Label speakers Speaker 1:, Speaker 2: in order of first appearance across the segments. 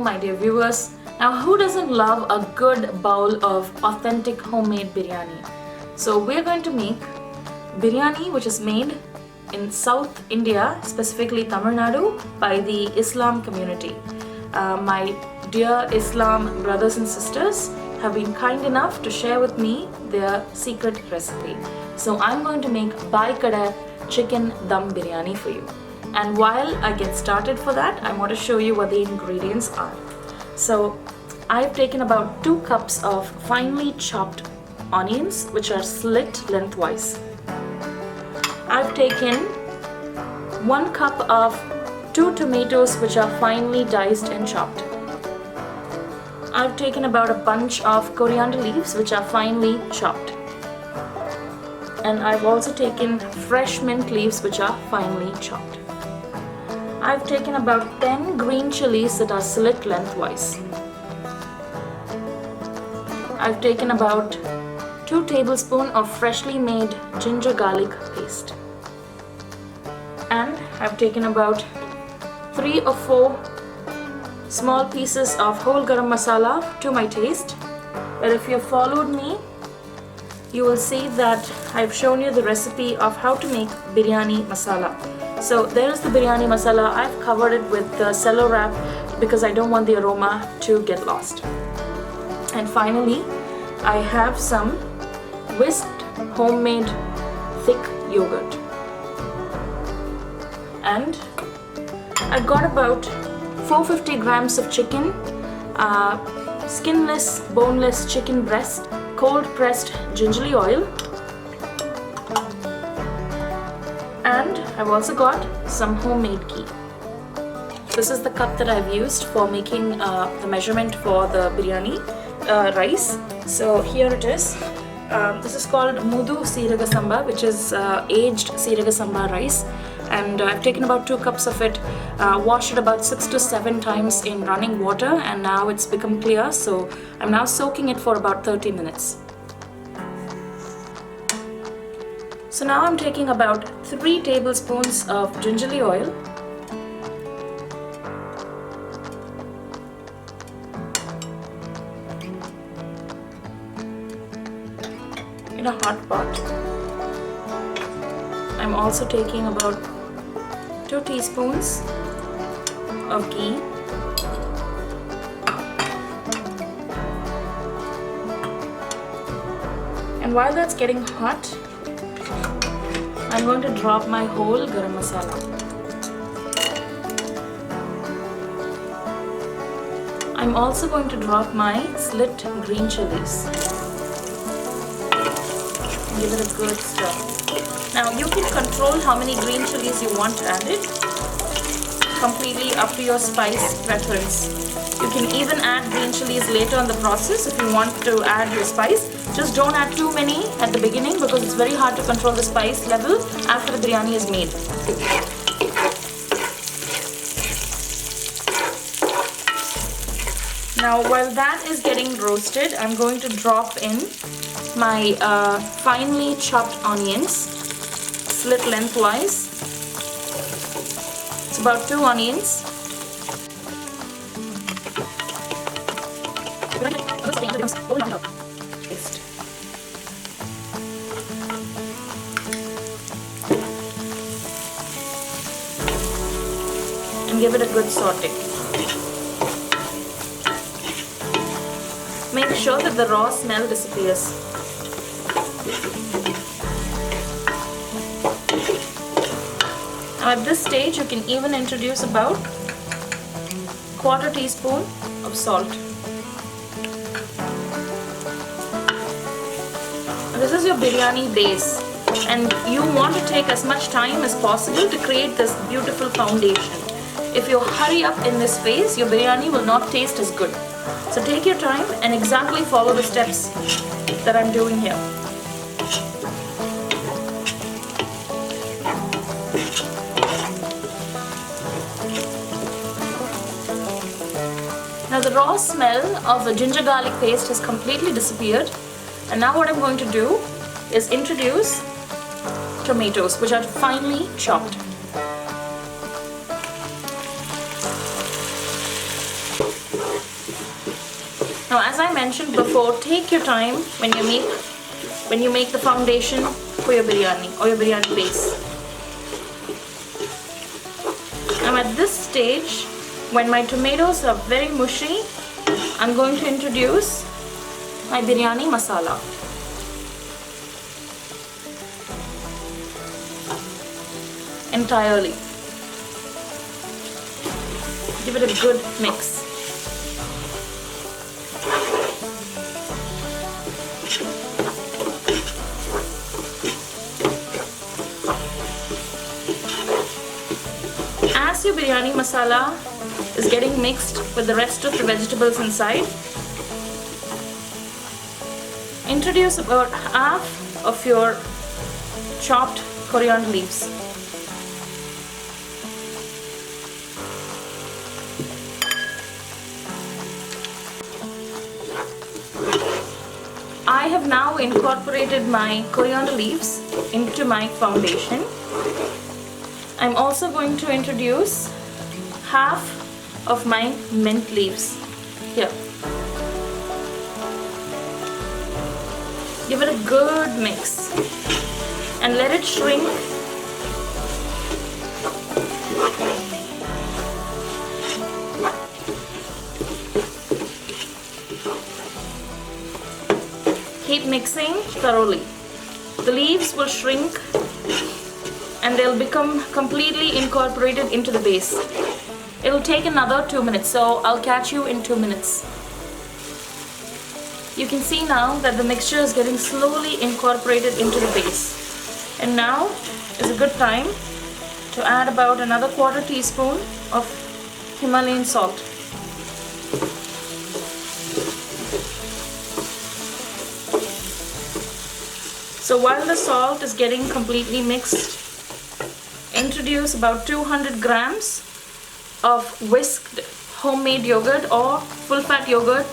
Speaker 1: my dear viewers. Now, who doesn't love a good bowl of authentic homemade biryani? So we're going to make biryani which is made in South India, specifically Tamil Nadu, by the Islam community. My dear Islam brothers and sisters have been kind enough to share with me their secret recipe. So I'm going to make Bhai kadai chicken dum biryani for you. And while I get started for that, I want to show you what the ingredients are. So I've taken about 2 cups of finely chopped onions which are slit lengthwise. I've taken 1 cup of 2 tomatoes which are finely diced and chopped. I've taken about a bunch of coriander leaves which are finely chopped. And I've also taken fresh mint leaves which are finely chopped. I've taken about 10 green chilies that are slit lengthwise. I've taken about 2 tablespoons of freshly made ginger garlic paste. And I've taken about 3 or 4 small pieces of whole garam masala to my taste. But if you've followed me, you will see that I've shown you the recipe of how to make biryani masala. So there is the biryani masala. I've covered it with the cello wrap because I don't want the aroma to get lost. And finally, I have some whisked homemade thick yogurt. And I've got about 450 grams of chicken, skinless, boneless chicken breast, cold pressed gingerly oil, and I've also got some homemade ghee. This is the cup that I've used for making the measurement for the biryani rice. So here it is. This is called Seeraga Samba, which is aged Seeraga Samba rice. And I've taken about 2 cups of it, washed it about 6 to 7 times in running water, and now it's become clear. So I'm now soaking it for about 30 minutes. So now I'm taking about 3 tablespoons of gingerly oil, in a hot pot. I'm also taking about 2 teaspoons of ghee, and while that's getting hot, I'm going to drop my whole garam masala. I'm also going to drop my slit green chilies. Give it a good stir. Now you can control how many green chilies you want added, completely up to your spice preference. You can even add green chilies later in the process if you want to add your spice. Just don't add too many at the beginning because it's very hard to control the spice level after the biryani is made. Now while that is getting roasted, I'm going to drop in my finely chopped onions, slit lengthwise. It's about 2 onions. And give it a good saute. Make sure that the raw smell disappears. Now at this stage, you can even introduce about 1/4 teaspoon of salt. This is your biryani base, and you want to take as much time as possible to create this beautiful foundation. If you hurry up in this phase, your biryani will not taste as good. So take your time and exactly follow the steps that I'm doing here. Now the raw smell of the ginger garlic paste has completely disappeared, and now what I'm going to do is introduce tomatoes which are finely chopped. Now, as I mentioned before, take your time when you make the foundation for your biryani or your biryani base. Now at this stage, when my tomatoes are very mushy, I'm going to introduce my biryani masala. Entirely. Give it a good mix. As your biryani masala is getting mixed with the rest of the vegetables inside, introduce about half of your chopped coriander leaves. I have now incorporated my coriander leaves into my foundation. I'm also going to introduce half of my mint leaves here. Give it a good mix and let it shrink. Keep mixing thoroughly. The leaves will shrink and they'll become completely incorporated into the base. It'll take another 2 minutes, so I'll catch you in 2 minutes. You can see now that the mixture is getting slowly incorporated into the base. And now is a good time to add about another 1/4 teaspoon of Himalayan salt. So while the salt is getting completely mixed, introduce about 200 grams of whisked homemade yogurt or full fat yogurt.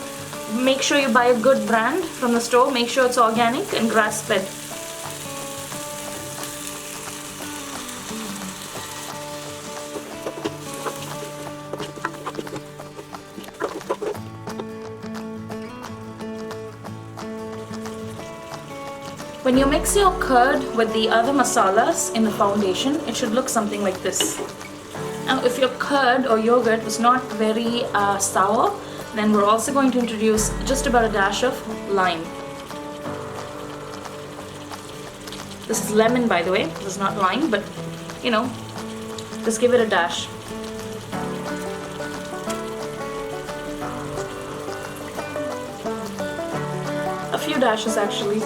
Speaker 1: Make sure you buy a good brand from the store. Make sure it's organic and grass fed. When you mix your curd with the other masalas in the foundation, it should look something like this. Now, if your curd or yogurt was not very sour, then we're also going to introduce just about a dash of lime. This is lemon, by the way. This is not lime, but you know, just give it a dash. A few dashes actually.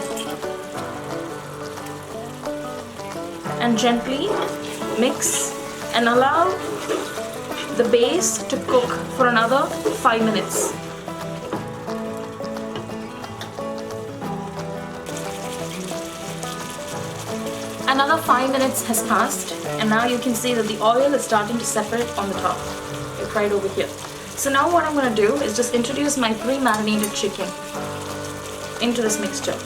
Speaker 1: And gently mix and allow the base to cook for another 5 minutes. Another 5 minutes has passed, and now you can see that the oil is starting to separate on the top. It's right over here. So now what I'm going to do is just introduce my pre-marinated chicken into this mixture.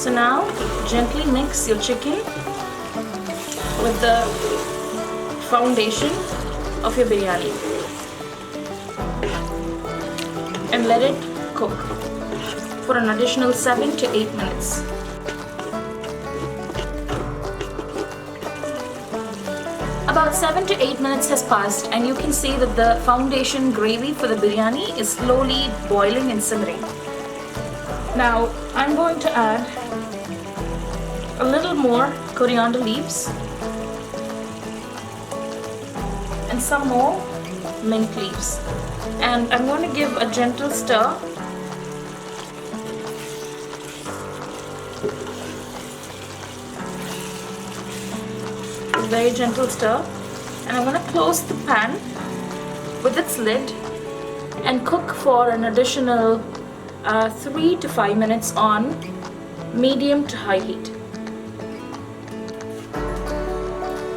Speaker 1: So now gently mix your chicken with the foundation of your biryani and let it cook for an additional 7 to 8 minutes. About 7 to 8 minutes has passed, and you can see that the foundation gravy for the biryani is slowly boiling and simmering. Now I'm going to add a little more coriander leaves and some more mint leaves, and I'm going to give a gentle stir. A very gentle stir, and I'm going to close the pan with its lid and cook for an additional 3 to 5 minutes on medium to high heat.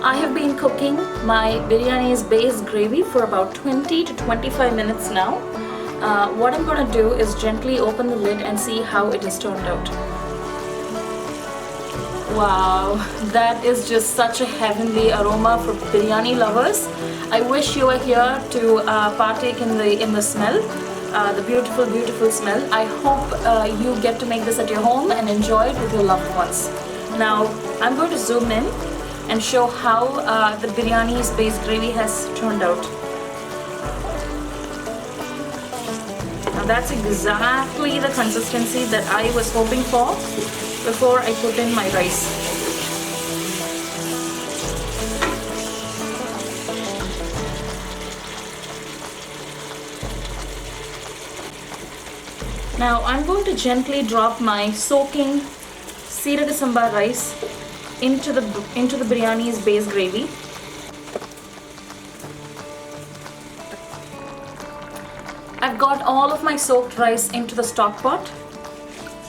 Speaker 1: I have been cooking my biryani's base gravy for about 20 to 25 minutes now. What I'm going to do is gently open the lid and see how it has turned out. Wow, that is just such a heavenly aroma for biryani lovers. I wish you were here to partake in the smell, the beautiful, beautiful smell. I hope you get to make this at your home and enjoy it with your loved ones. Now, I'm going to zoom in and show how the biryani's base gravy has turned out. Now that's exactly the consistency that I was hoping for before I put in my rice. Now I'm going to gently drop my soaking Seeraga Samba rice into the biryani's base gravy. I've got all of my soaked rice into the stock pot,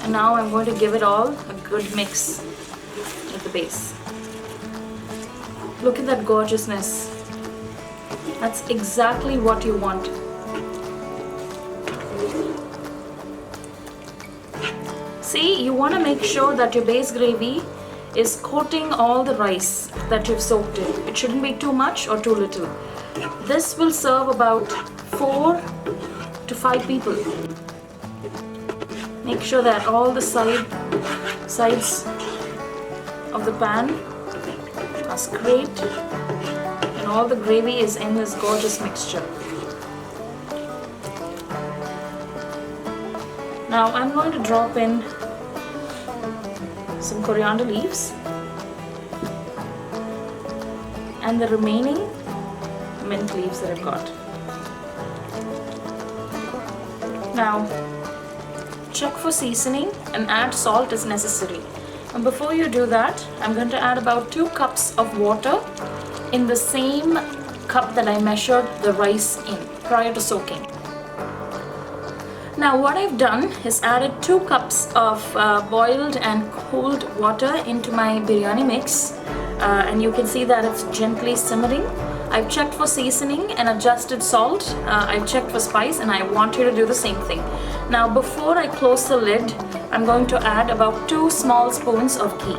Speaker 1: and now I'm going to give it all a good mix at the base. Look at that gorgeousness. That's exactly what you want. See, you want to make sure that your base gravy is coating all the rice that you've soaked in. It shouldn't be too much or too little. This will serve about 4 to 5 people. Make sure that all the sides of the pan are scraped and all the gravy is in this gorgeous mixture. Now I'm going to drop in some coriander leaves and the remaining mint leaves that I've got. Now check for seasoning and add salt as necessary. And before you do that, I'm going to add about 2 cups of water in the same cup that I measured the rice in prior to soaking. Now what I've done is added 2 cups of boiled and cooled water into my biryani mix, and you can see that it's gently simmering. I've checked for seasoning and adjusted salt. I've checked for spice, and I want you to do the same thing. Now before I close the lid, I'm going to add about 2 small spoons of ghee.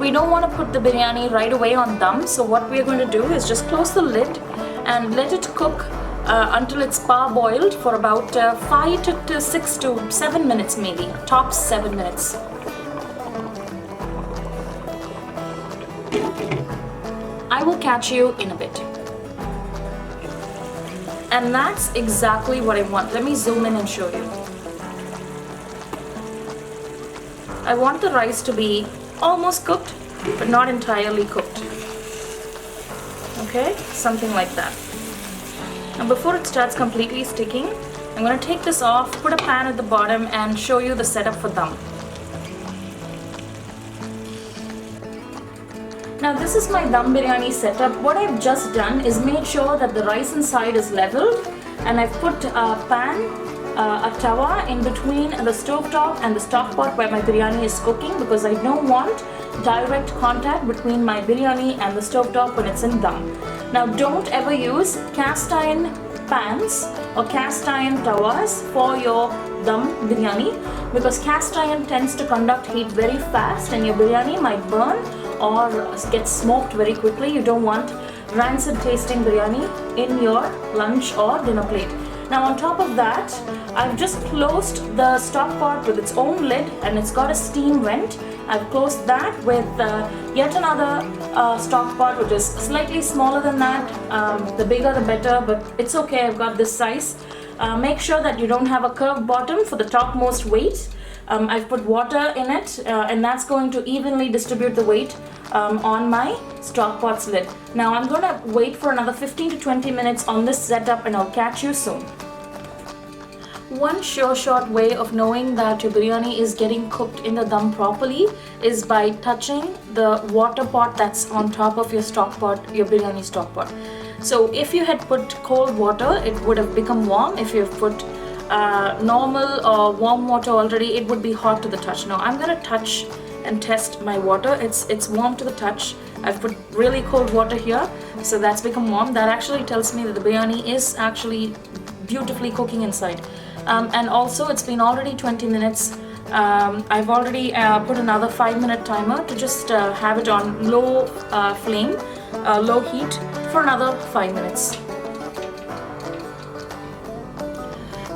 Speaker 1: We don't want to put the biryani right away on dum, so what we're going to do is just close the lid and let it cook until it's parboiled for about 5 to 6 to 7 minutes, maybe tops 7 minutes. I will catch you in a bit. And that's exactly what I want. Let me zoom in and show you. I want the rice to be almost cooked, but not entirely cooked. Okay, something like that. Now before it starts completely sticking, I'm going to take this off, put a pan at the bottom and show you the setup for dum. Now this is my dum biryani setup. What I've just done is made sure that the rice inside is leveled, and I've put a pan, a tawa in between the stove top and the stock pot where my biryani is cooking, because I don't want direct contact between my biryani and the stove top when it's in dum. Now don't ever use cast iron pans or cast iron tawas for your dum biryani, because cast iron tends to conduct heat very fast and your biryani might burn or get smoked very quickly. You don't want rancid tasting biryani in your lunch or dinner plate. Now on top of that, I've just closed the stock pot with its own lid, and it's got a steam vent. I've closed that with yet another stock pot which is slightly smaller than that. The bigger the better, but it's okay, I've got this size. Make sure that you don't have a curved bottom for the topmost weight. I've put water in it, and that's going to evenly distribute the weight on my stock pot's lid. Now I'm going to wait for another 15 to 20 minutes on this setup, and I'll catch you soon. One sure shot way of knowing that your biryani is getting cooked in the dum properly is by touching the water pot that's on top of your stock pot, your biryani stock pot. So if you had put cold water, it would have become warm. If you have put normal or warm water already, it would be hot to the touch. Now I'm gonna touch and test my water. It's warm to the touch. I've put really cold water here, so that's become warm. That actually tells me that the biryani is actually beautifully cooking inside. And also it's been already 20 minutes. I've already put another 5-minute timer to just have it on low flame, low heat for another 5 minutes.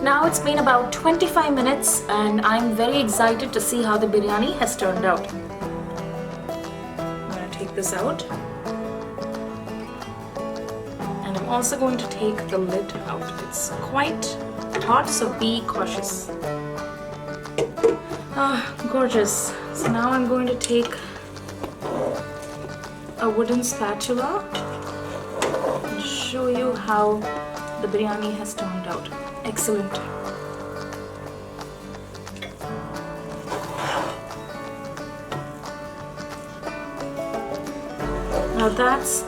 Speaker 1: Now it's been about 25 minutes and I'm very excited to see how the biryani has turned out. I'm going to take this out. And I'm also going to take the lid out. It's quite hot, so be cautious. Ah, gorgeous. So now I'm going to take a wooden spatula and show you how the biryani has turned out. Excellent. Now that's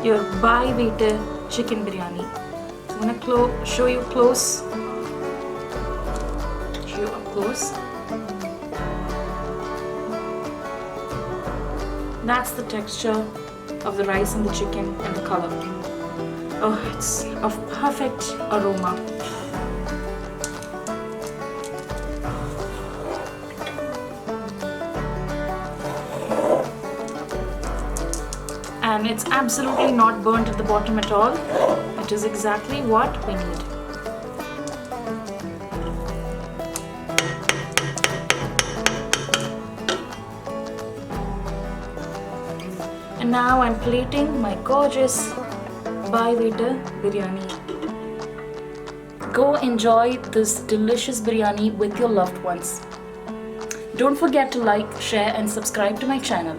Speaker 1: your Bhai chicken biryani. So I'm gonna show you close. Show you up close. That's the texture of the rice and the chicken and the color. Oh, it's of perfect aroma. And it's absolutely not burnt at the bottom at all. It is exactly what we need. And now I'm plating my gorgeous Bhai biryani. Go enjoy this delicious biryani with your loved ones. Don't forget to like, share and subscribe to my channel.